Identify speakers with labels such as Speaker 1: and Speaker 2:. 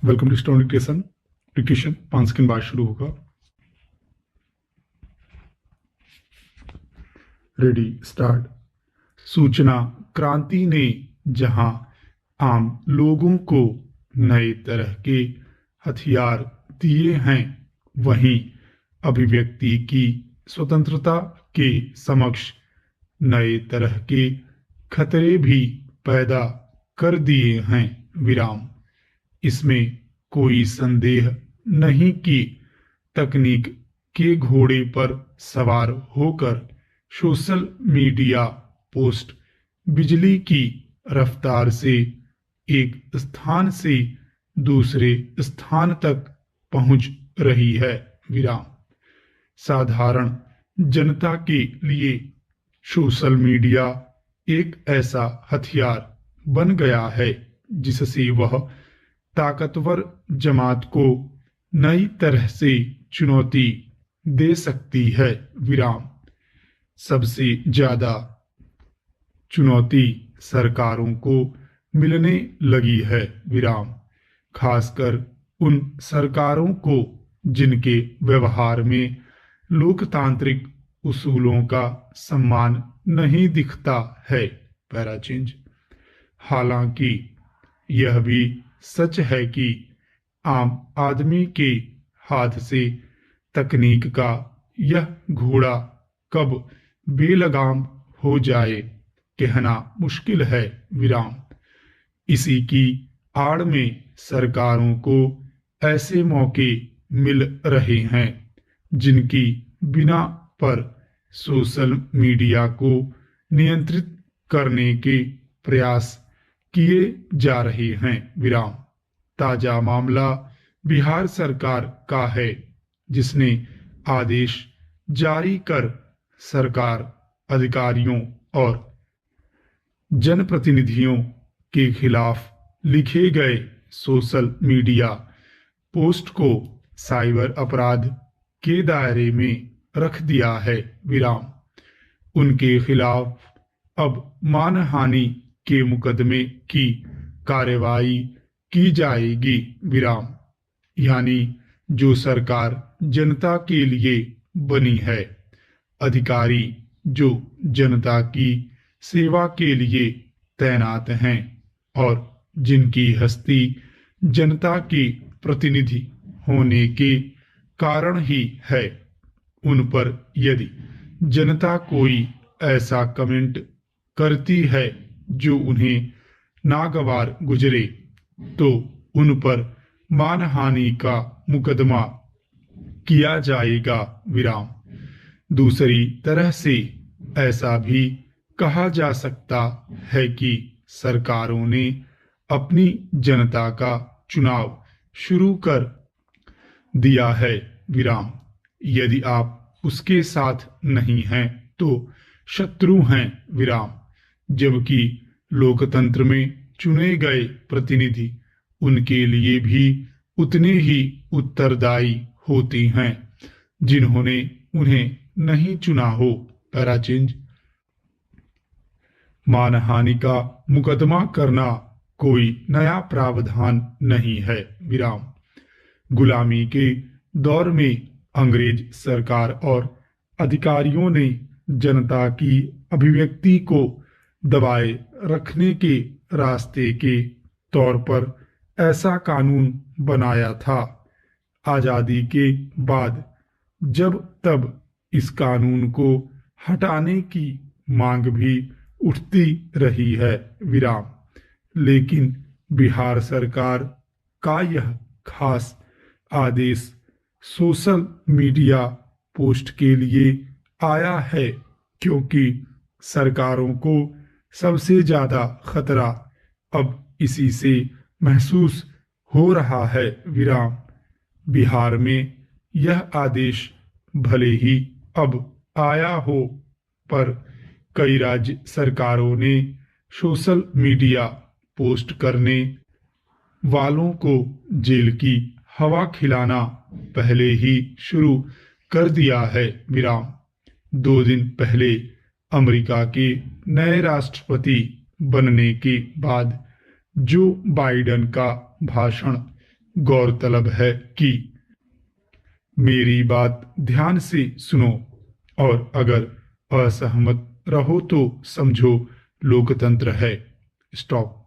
Speaker 1: Welcome to stone dictation. Dictation 5 second बाद शुरू होगा। Ready start. सूचना क्रांति ने जहां आम लोगों को नए तरह के हथियार दिए हैं, वहीं अभिव्यक्ति की स्वतंत्रता के समक्ष नए तरह के खतरे भी पैदा कर दिए हैं। विराम। इसमें कोई संदेह नहीं कि तकनीक के घोड़े पर सवार होकर सोशल मीडिया पोस्ट बिजली की रफ्तार से एक स्थान से दूसरे स्थान तक पहुंच रही है। विराम। साधारण जनता के लिए सोशल मीडिया एक ऐसा हथियार बन गया है जिससे वह ताकतवर जमात को नई तरह से चुनौती दे सकती है। विराम। सबसे ज्यादा चुनौती सरकारों को मिलने लगी है। विराम। खासकर उन सरकारों को जिनके व्यवहार में लोकतांत्रिक उसूलों का सम्मान नहीं दिखता है। पैराचेंज। हालांकि यह भी सच है कि आम आदमी के हाथ से तकनीक का यह घोड़ा कब बेलगाम हो जाए, कहना मुश्किल है। विराम। इसी की आड़ में सरकारों को ऐसे मौके मिल रहे हैं जिनकी बिना पर सोशल मीडिया को नियंत्रित करने के प्रयास किए जा रहे हैं। विराम। ताजा मामला बिहार सरकार का है, जिसने आदेश जारी कर सरकार अधिकारियों और जनप्रतिनिधियों के खिलाफ लिखे गए सोशल मीडिया पोस्ट को साइबर अपराध के दायरे में रख दिया है। विराम। उनके खिलाफ अब मानहानि के मुकदमे की कार्रवाई की जाएगी। विराम। यानी जो सरकार जनता के लिए बनी है, अधिकारी जो जनता की सेवा के लिए तैनात हैं और जिनकी हस्ती जनता के प्रतिनिधि होने के कारण ही है, उन पर यदि जनता कोई ऐसा कमेंट करती है जो उन्हें नागवार गुजरे, तो उन पर मानहानि का मुकदमा किया जाएगा। विराम। दूसरी तरह से ऐसा भी कहा जा सकता है कि सरकारों ने अपनी जनता का चुनाव शुरू कर दिया है। विराम। यदि आप उसके साथ नहीं हैं तो शत्रु हैं। विराम। जबकि लोकतंत्र में चुने गए प्रतिनिधि उनके लिए भी उतने ही उत्तरदायी होते हैं जिन्होंने उन्हें नहीं चुना हो। पैराचेंज। मानहानि का मुकदमा करना कोई नया प्रावधान नहीं है। विराम। गुलामी के दौर में अंग्रेज सरकार और अधिकारियों ने जनता की अभिव्यक्ति को दबाए रखने के रास्ते के तौर पर ऐसा कानून बनाया था। आजादी के बाद जब तब इस कानून को हटाने की मांग भी उठती रही है। विराम। लेकिन बिहार सरकार का यह खास आदेश सोशल मीडिया पोस्ट के लिए आया है क्योंकि सरकारों को सबसे ज्यादा खतरा अब इसी से महसूस हो रहा है। विराम। बिहार में यह आदेश भले ही अब आया हो, पर कई राज्य सरकारों ने सोशल मीडिया पोस्ट करने वालों को जेल की हवा खिलाना पहले ही शुरू कर दिया है। विराम। 2 दिन पहले अमेरिका के नए राष्ट्रपति बनने के बाद जो बाइडेन का भाषण गौरतलब है कि मेरी बात ध्यान से सुनो और अगर असहमत रहो तो समझो लोकतंत्र है। स्टॉप।